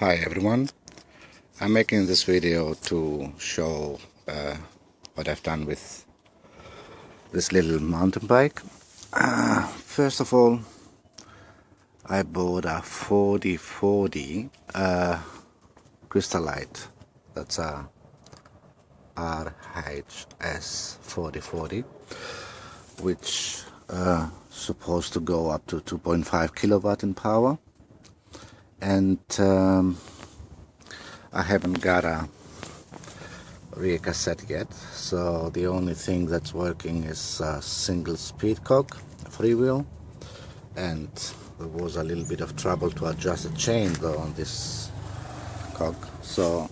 Hi everyone, I'm making this video to show what I've done with this little mountain bike. First of all, I bought a 4040 Crystalite. That's a RHS 4040, which supposed to go up to 2.5 kilowatt in power. And I haven't got a rear cassette yet, so the only thing that's working is a single speed cog, freewheel, and there was a little bit of trouble to adjust the chain though on this cog, so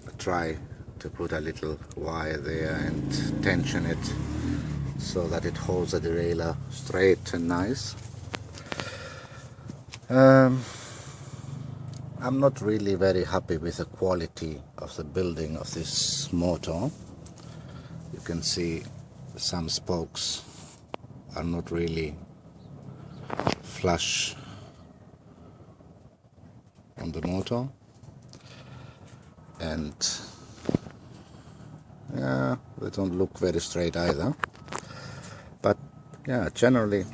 I try to put a little wire there and tension it so that it holds the derailleur straight and nice. I'm not really very happy with the quality of the building of this motor. You can see some spokes are not really flush on the motor, and yeah, they don't look very straight either, but yeah, generally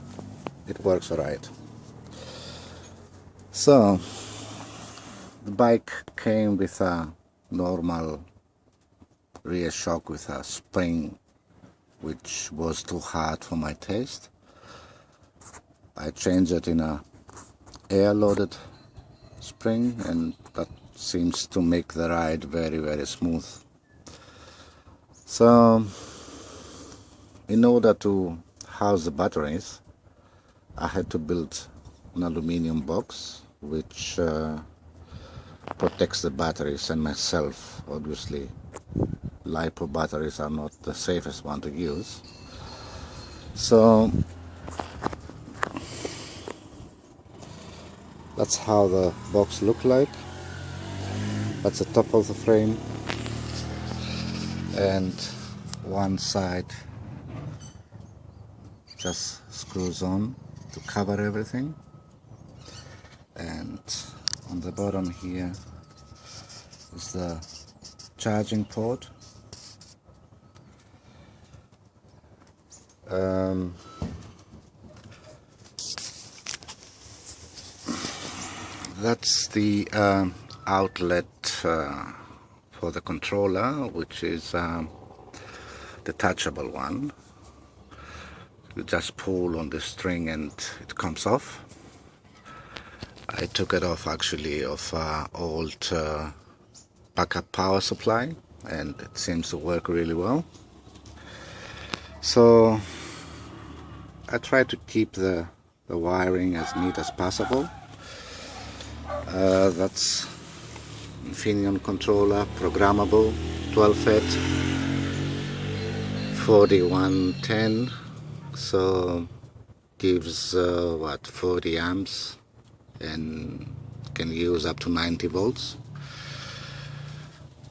it works alright. So the bike came with a normal rear shock with a spring, which was too hard for my taste. I changed it in a air-loaded spring, and that seems to make the ride very, very smooth. So in order to house the batteries, I had to build an aluminium box which protects the batteries and myself. Obviously, LiPo batteries are not the safest one to use. So that's how the box looked like. That's the top of the frame, and one side just screws on to cover everything, and on the bottom here is the charging port. That's the outlet for the controller, which is the detachable one. You just pull on the string and it comes off. I took it off actually of old backup power supply, and it seems to work really well. So I try to keep the wiring as neat as possible. That's Infineon controller, programmable, 12-FET, 4110, so gives 40 amps and can use up to 90 volts.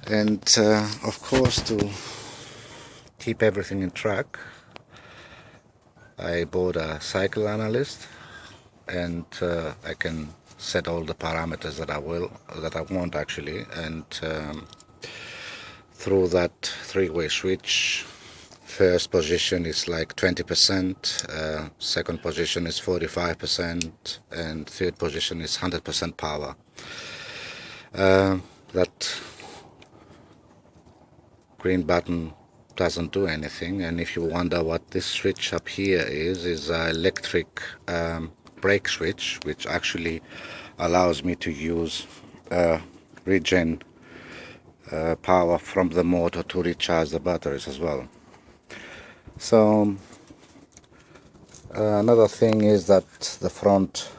And of course, to keep everything in track, I bought a cycle analyst, and I can set all the parameters that I want actually, and through that three-way switch, first position is like 20%, second position is 45%, and third position is 100% power. That green button doesn't do anything, and if you wonder what this switch up here is an electric brake switch, which actually allows me to use regen power from the motor to recharge the batteries as well. So another thing is that the front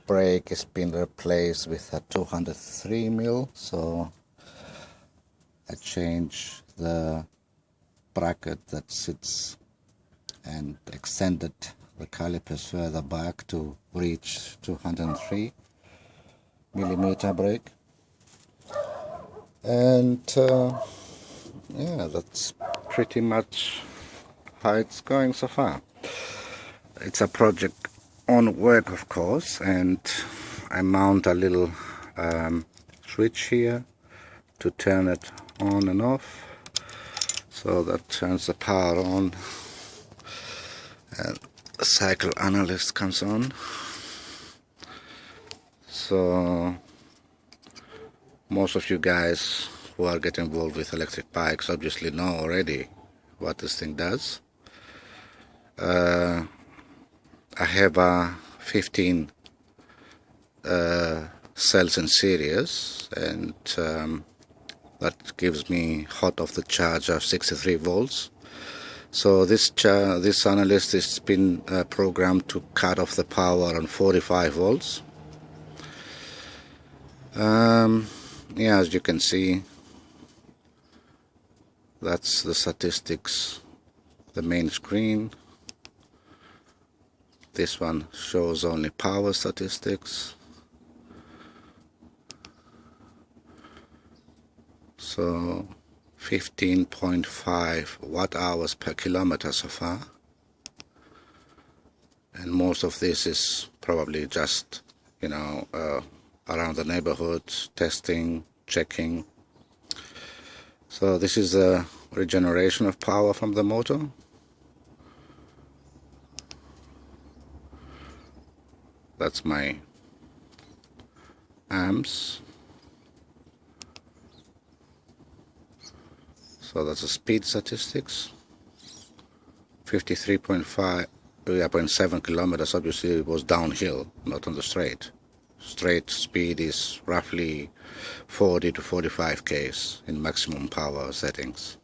brake has been replaced with a 203mm, so I changed the bracket that sits and extended the calipers further back to reach 203mm brake. And yeah, that's pretty much how it's going so far. It's a project on work, of course, and I mount a little switch here to turn it on and off. So that turns the power on and the cycle analyst comes on. So most of you guys who are getting involved with electric bikes obviously know already what this thing does. I have 15 cells in series, and that gives me hot off the charger 63 volts. So this analyst has been programmed to cut off the power on 45 volts. Yeah, as you can see, that's the statistics, the main screen. This one shows only power statistics. So 15.5 watt hours per kilometer so far. And most of this is probably just, you know, around the neighborhood, testing, checking. So this is a regeneration of power from the motor. That's my amps. So that's the speed statistics. 53.7 kilometers. Obviously it was downhill, not on the straight. Straight speed is roughly 40 to 45 k's in maximum power settings.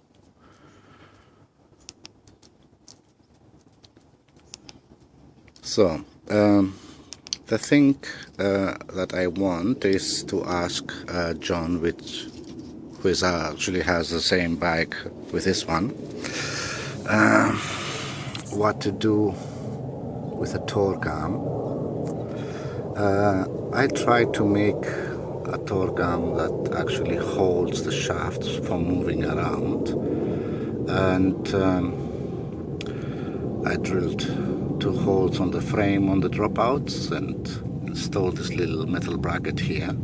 So the thing that I want is to ask John, who actually has the same bike with this one, what to do with a torque arm. I tried to make a torque arm that actually holds the shafts from moving around, and I drilled 2 holes on the frame on the dropouts and installed this little metal bracket here,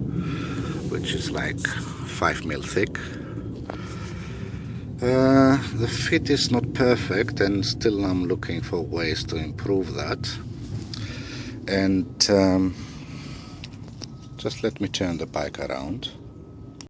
which is like 5 mil thick. The fit is not perfect, and still I'm looking for ways to improve that. And just let me turn the bike around.